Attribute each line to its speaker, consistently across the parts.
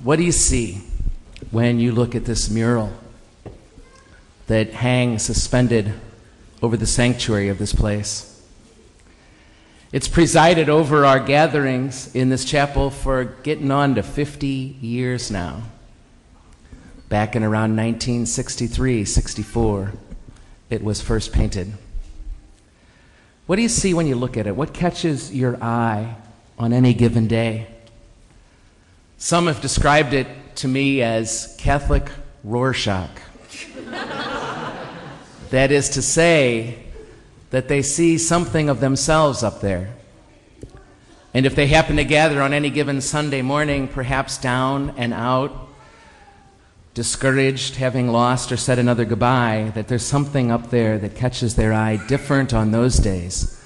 Speaker 1: What do you see when you look at this mural that hangs suspended over the sanctuary of this place? It's presided over our gatherings in this chapel for getting on to 50 years now. Back in around 1963, 64, it was first painted. What do you see when you look at it? What catches your eye on any given day? Some have described it to me as Catholic Rorschach. That is to say that they see something of themselves up there. And if they happen to gather on any given Sunday morning, perhaps down and out, discouraged, having lost or said another goodbye, that there's something up there that catches their eye different on those days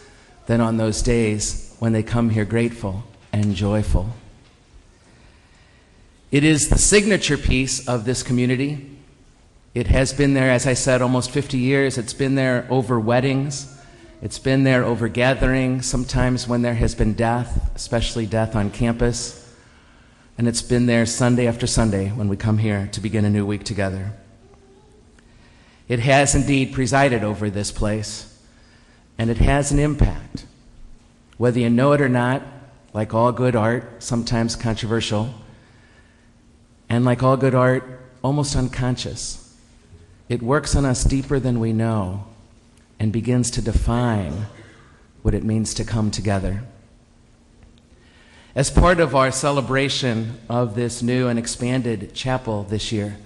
Speaker 1: than on those days when they come here grateful and joyful. It is the signature piece of this community. It has been there, as I said, almost 50 years. It's been there over weddings. It's been there over gatherings, sometimes when there has been death, especially death on campus. And it's been there Sunday after Sunday when we come here to begin a new week together. It has indeed presided over this place, and it has an impact. Whether you know it or not, like all good art, sometimes controversial, and like all good art, almost unconscious. It works on us deeper than we know and begins to define what it means to come together. As part of our celebration of this new and expanded chapel this year,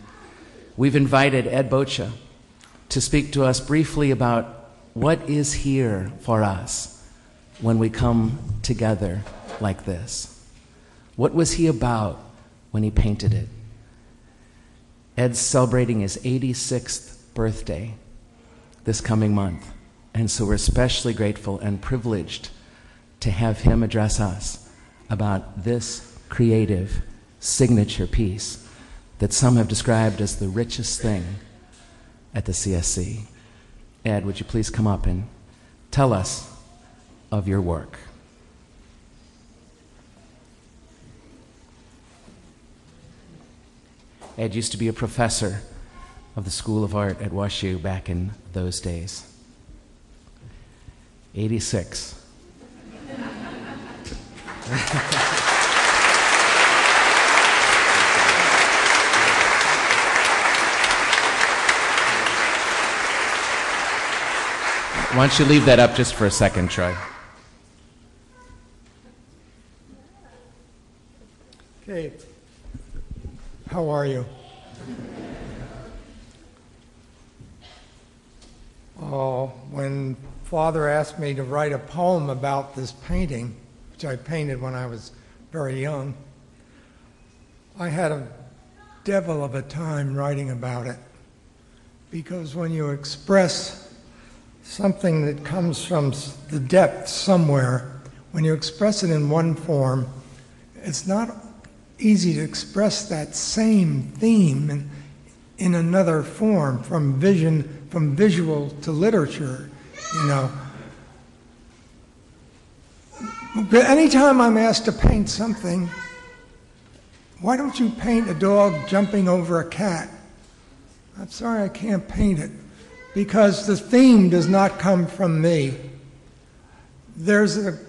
Speaker 1: we've invited Ed Bocha to speak to us briefly about what is here for us when we come together like this. What was he about when he painted it? Ed's celebrating his 86th birthday this coming month, and so we're especially grateful and privileged to have him address us about this creative signature piece that some have described as the richest thing at the CSC. Ed, would you please come up and tell us of your work? Ed used to be a professor of the School of Art at WashU back in those days. 86. Why don't you leave that up just for a second, Troy?
Speaker 2: Okay. How are you? When Father asked me to write a poem about this painting, which I painted when I was very young, I had a devil of a time writing about it. Because when you express something that comes from the depth somewhere, when you express it in one form, it's not easy to express that same theme in another form, from visual to literature, you know. But anytime I'm asked to paint something, why don't you paint a dog jumping over a cat? I'm sorry, I can't paint it, because the theme does not come from me. There's a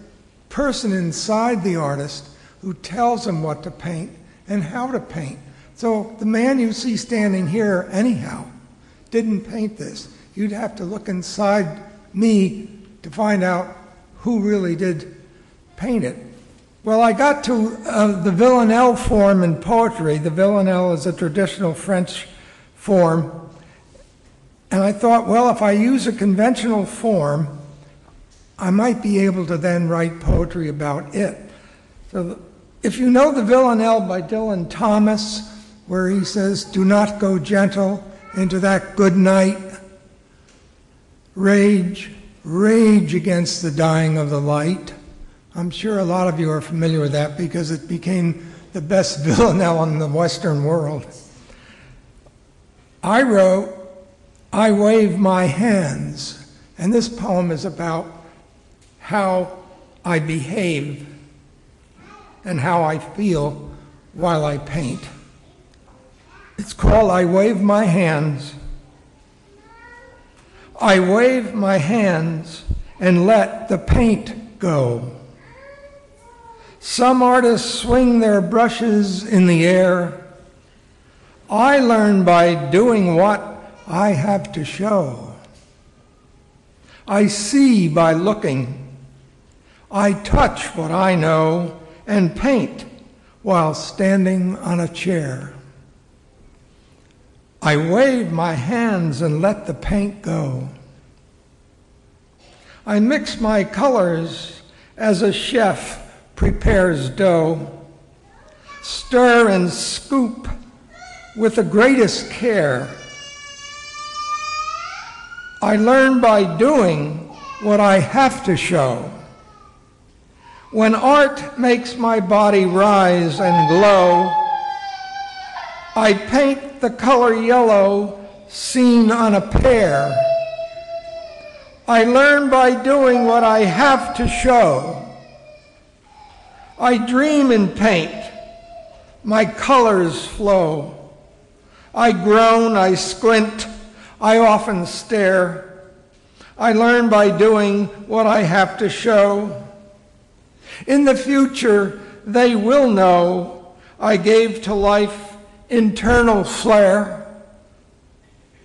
Speaker 2: person inside the artist who tells him what to paint and how to paint. So the man you see standing here anyhow didn't paint this. You'd have to look inside me to find out who really did paint it. Well, I got to the villanelle form in poetry. The villanelle is a traditional French form. And I thought, well, if I use a conventional form, I might be able to then write poetry about it. So if you know the villanelle by Dylan Thomas, where he says, "Do not go gentle into that good night. Rage, rage against the dying of the light." I'm sure a lot of you are familiar with that because it became the best villanelle in the Western world. I wrote, "I wave my hands," and this poem is about how I behave and how I feel while I paint. It's called I Wave My Hands. I wave my hands and let the paint go. Some artists swing their brushes in the air. I learn by doing what I have to show. I see by looking. I touch what I know and paint while standing on a chair. I wave my hands and let the paint go. I mix my colors as a chef prepares dough. Stir and scoop with the greatest care. I learn by doing what I have to show. When art makes my body rise and glow, I paint the color yellow seen on a pear. I learn by doing what I have to show. I dream in paint, my colors flow. I groan, I squint, I often stare. I learn by doing what I have to show. In the future, they will know I gave to life internal flair.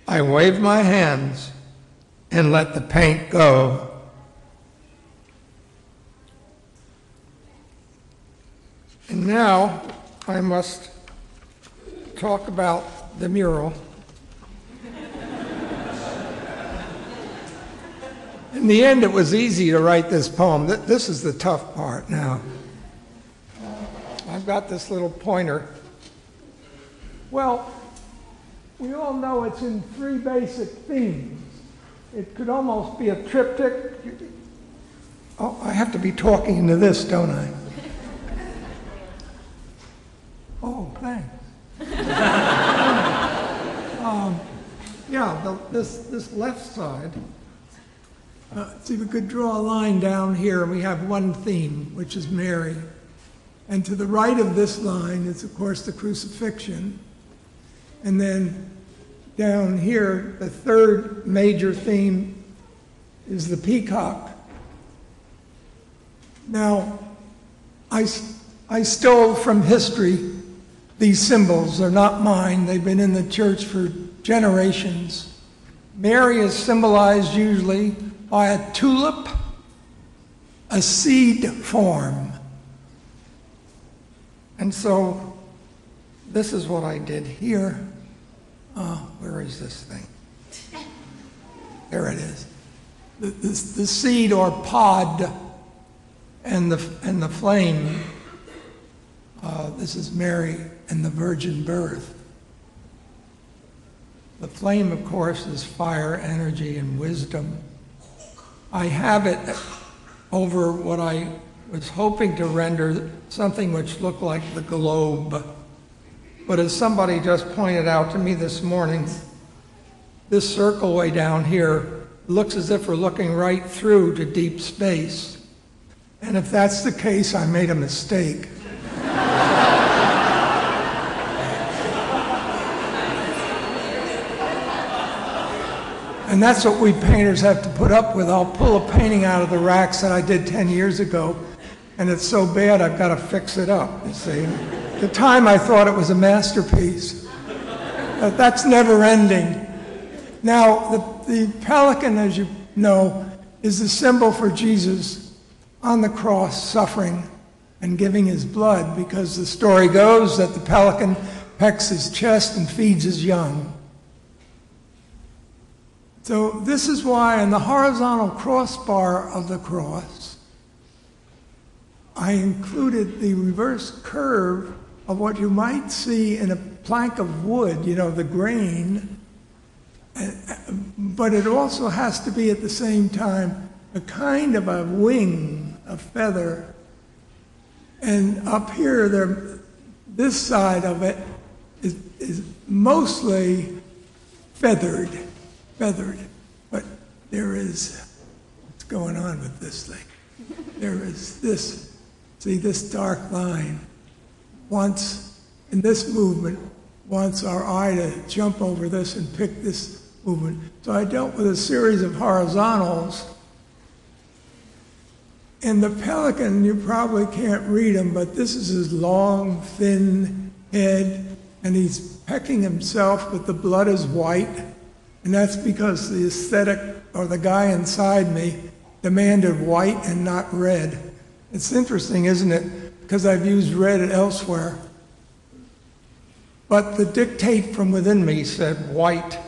Speaker 2: I wave my hands and let the paint go. And now I must talk about the mural. In the end, it was easy to write this poem. This is the tough part now. I've got this little pointer. Well, we all know it's in 3 basic themes. It could almost be a triptych. Oh, I have to be talking into this, don't I? Oh, thanks. This left side. See, we could draw a line down here, and we have one theme, which is Mary. And to the right of this line is, of course, the crucifixion. And then down here, the third major theme is the peacock. Now, I stole from history these symbols. They're not mine. They've been in the church for generations. Mary is symbolized usually by a tulip, a seed form. And so this is what I did here. Where is this thing? There it is. The seed or pod and the flame. This is Mary and the virgin birth. The flame, of course, is fire, energy, and wisdom. I have it over what I was hoping to render something which looked like the globe. But as somebody just pointed out to me this morning, this circle way down here looks as if we're looking right through to deep space. And if that's the case, I made a mistake. And that's what we painters have to put up with. I'll pull a painting out of the racks that I did 10 years ago, and it's so bad I've got to fix it up, you see. At the time I thought it was a masterpiece. But that's never ending. Now, the pelican, as you know, is the symbol for Jesus on the cross, suffering and giving his blood, because the story goes that the pelican pecks his chest and feeds his young. So this is why in the horizontal crossbar of the cross, I included the reverse curve of what you might see in a plank of wood, you know, the grain. But it also has to be at the same time a kind of a wing, a feather. And up here, this side of it is mostly feathered. But there is, what's going on with this thing? There is this, see this dark line. Once, in this movement, wants our eye to jump over this and pick this movement. So I dealt with a series of horizontals. And the pelican, you probably can't read him, but this is his long, thin head, and he's pecking himself, but the blood is white. And that's because the aesthetic, or the guy inside me, demanded white and not red. It's interesting, isn't it? Because I've used red elsewhere. But the dictate from within me said white.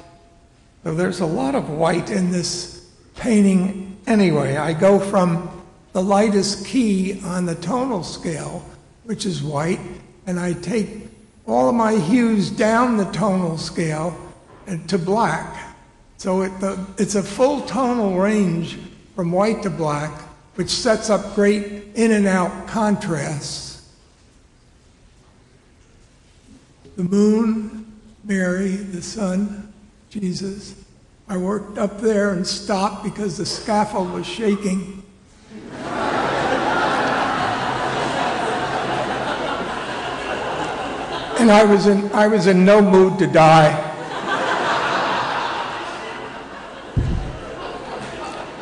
Speaker 2: So there's a lot of white in this painting anyway. I go from the lightest key on the tonal scale, which is white, and I take all of my hues down the tonal scale and to black. So it's a full tonal range from white to black, which sets up great in and out contrasts. The moon, Mary, the sun, Jesus. I worked up there and stopped because the scaffold was shaking. And I was in no mood to die.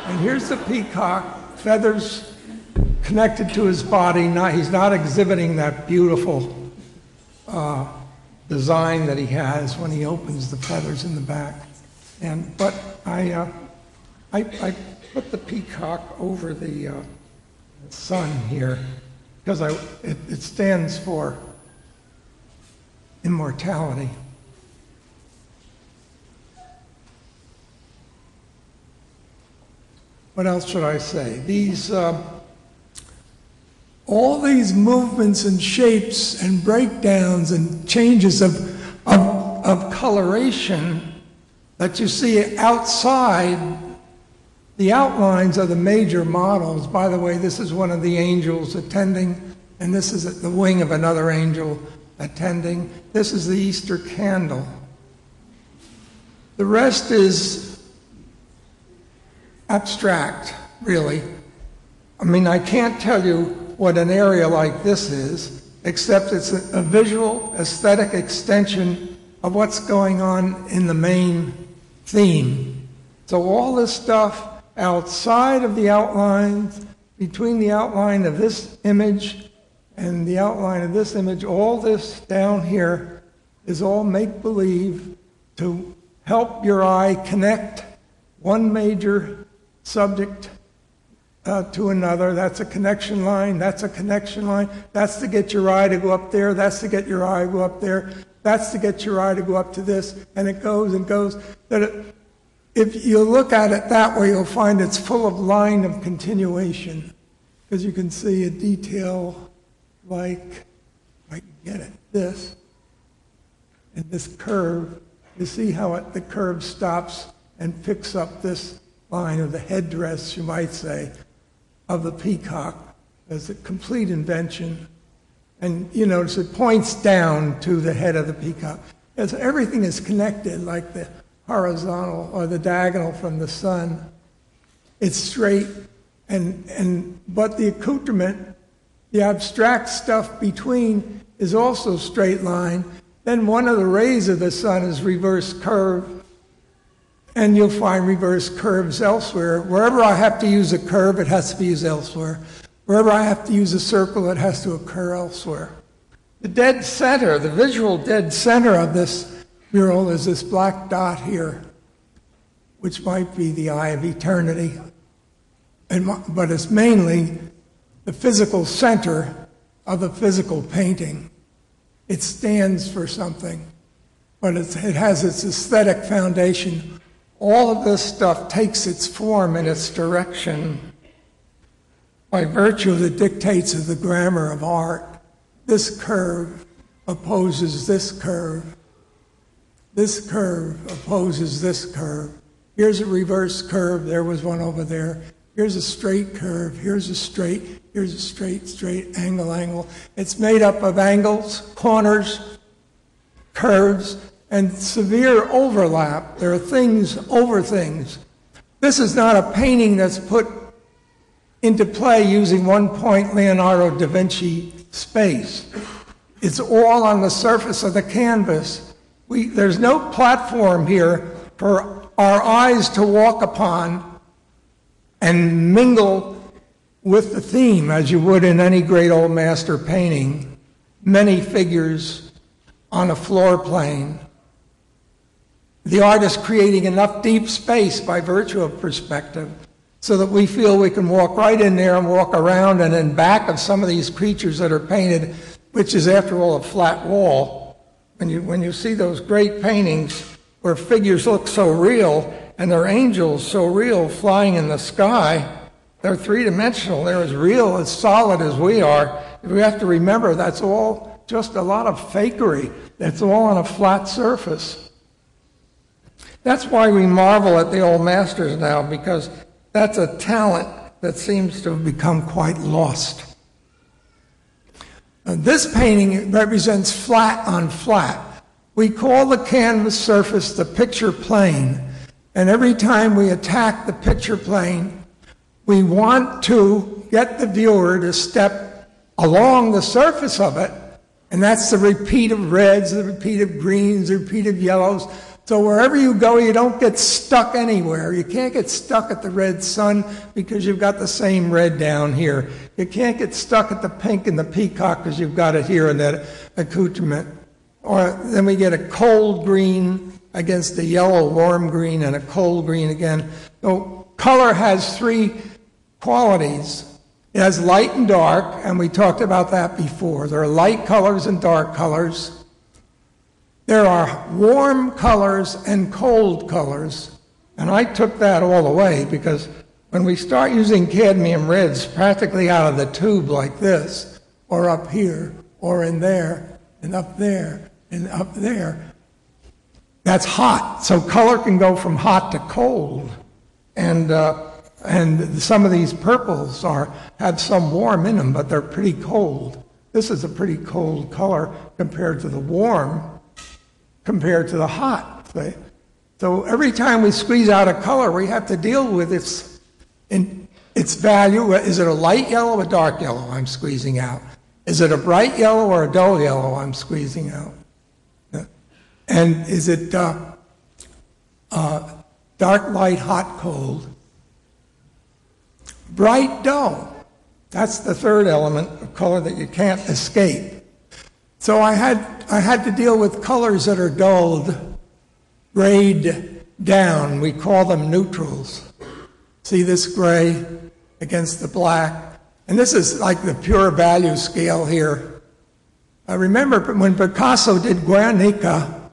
Speaker 2: And here's the peacock, feathers connected to his body. He's not exhibiting that beautiful design that he has when he opens the feathers in the back. But I put the peacock over the sun here because it stands for immortality. What else should I say? All these movements and shapes and breakdowns and changes of coloration that you see outside the outlines of the major models. By the way, this is one of the angels attending, and this is the wing of another angel attending. This is the Easter candle. The rest is abstract, really. I mean, I can't tell you what an area like this is, except it's a visual, aesthetic extension of what's going on in the main theme. So all this stuff outside of the outlines, between the outline of this image and the outline of this image, all this down here is all make-believe to help your eye connect one major subject to another. That's a connection line, that's a connection line, that's to get your eye to go up there, that's to get your eye to go up there, that's to get your eye to go up to this, and it goes and goes. If you look at it that way, you'll find it's full of line of continuation, because you can see a detail like, if I can get it, this, and this curve. You see how the curve stops and picks up this line of the headdress, you might say, of the peacock as a complete invention. And you notice it points down to the head of the peacock. As everything is connected, like the horizontal or the diagonal from the sun. It's straight, but the accoutrement, the abstract stuff between, is also straight line. Then one of the rays of the sun is reverse curve, and you'll find reverse curves elsewhere. Wherever I have to use a curve, it has to be used elsewhere. Wherever I have to use a circle, it has to occur elsewhere. The dead center, the visual dead center of this mural is this black dot here, which might be the eye of eternity. But it's mainly the physical center of the physical painting. It stands for something, but it has its aesthetic foundation. All of this stuff takes its form and its direction by virtue of the dictates of the grammar of art. This curve opposes this curve. This curve opposes this curve. Here's a reverse curve. There was one over there. Here's a straight curve. Here's a straight. Here's a straight, angle. It's made up of angles, corners, curves, and severe overlap. There are things over things. This is not a painting that's put into play using one point Leonardo da Vinci space. It's all on the surface of the canvas. There's no platform here for our eyes to walk upon and mingle with the theme as you would in any great old master painting. Many figures on a floor plane. The artist creating enough deep space by virtue of perspective so that we feel we can walk right in there and walk around and in back of some of these creatures that are painted, which is after all a flat wall. When you see those great paintings where figures look so real and they're angels so real flying in the sky, they're three-dimensional, they're as real, as solid as we are. We have to remember that's all just a lot of fakery. That's all on a flat surface. That's why we marvel at the old masters now, because that's a talent that seems to have become quite lost. This painting represents flat on flat. We call the canvas surface the picture plane, and every time we attack the picture plane, we want to get the viewer to step along the surface of it, and that's the repeat of reds, the repeat of greens, the repeat of yellows. So wherever you go, you don't get stuck anywhere. You can't get stuck at the red sun because you've got the same red down here. You can't get stuck at the pink and the peacock because you've got it here in that accoutrement. Or then we get a cold green against a yellow warm green and a cold green again. So color has three qualities. It has light and dark, and we talked about that before. There are light colors and dark colors. There are warm colors and cold colors, and I took that all away because when we start using cadmium reds practically out of the tube like this, or up here, or in there, and up there, and up there, that's hot. So color can go from hot to cold, and some of these purples have some warm in them, but they're pretty cold. This is a pretty cold color compared to the warm, compared to the hot. So every time we squeeze out a color, we have to deal with its value. Is it a light yellow or a dark yellow I'm squeezing out? Is it a bright yellow or a dull yellow I'm squeezing out? And is it dark, light, hot, cold? Bright, dull. That's the third element of color that you can't escape. So I had to deal with colors that are dulled, grayed down. We call them neutrals. See this gray against the black? And this is like the pure value scale here. I remember when Picasso did Guernica,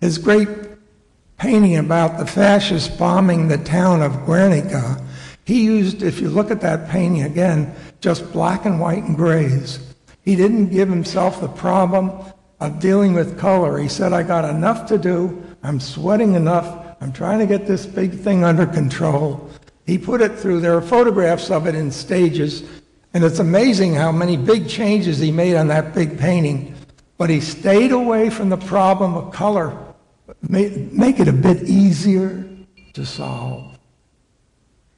Speaker 2: his great painting about the fascists bombing the town of Guernica, he used, if you look at that painting again, just black and white and grays. He didn't give himself the problem of dealing with color. He said, I got enough to do. I'm sweating enough. I'm trying to get this big thing under control. He put it through. There are photographs of it in stages, and it's amazing how many big changes he made on that big painting. But he stayed away from the problem of color. Make it a bit easier to solve.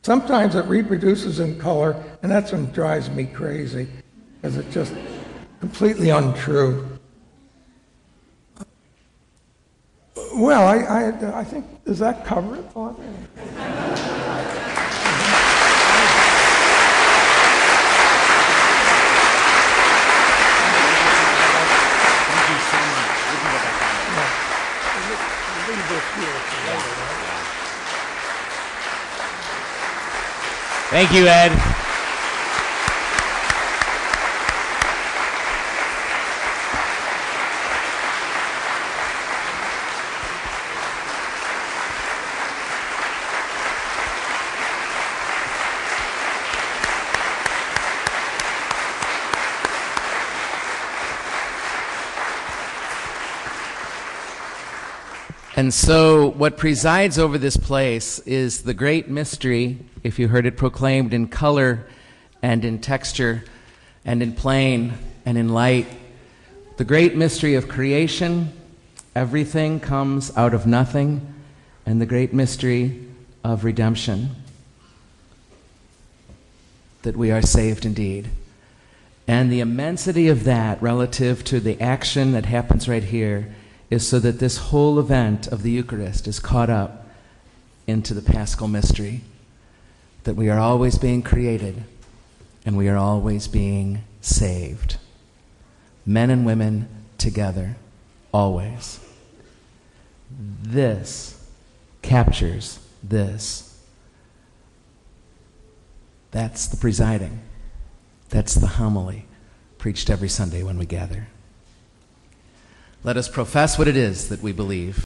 Speaker 2: Sometimes it reproduces in color, and that's what drives me crazy, because it's just completely untrue. Well, I think, does that cover it?
Speaker 1: Thank you, Ed. And so what presides over this place is the great mystery, if you heard it proclaimed in color and in texture and in plane and in light, the great mystery of creation, everything comes out of nothing, and the great mystery of redemption, that we are saved indeed. And the immensity of that relative to the action that happens right here is so that this whole event of the Eucharist is caught up into the Paschal mystery, that we are always being created and we are always being saved. Men and women together, always. This captures this. That's the presiding. That's the homily preached every Sunday when we gather. Let us profess what it is that we believe.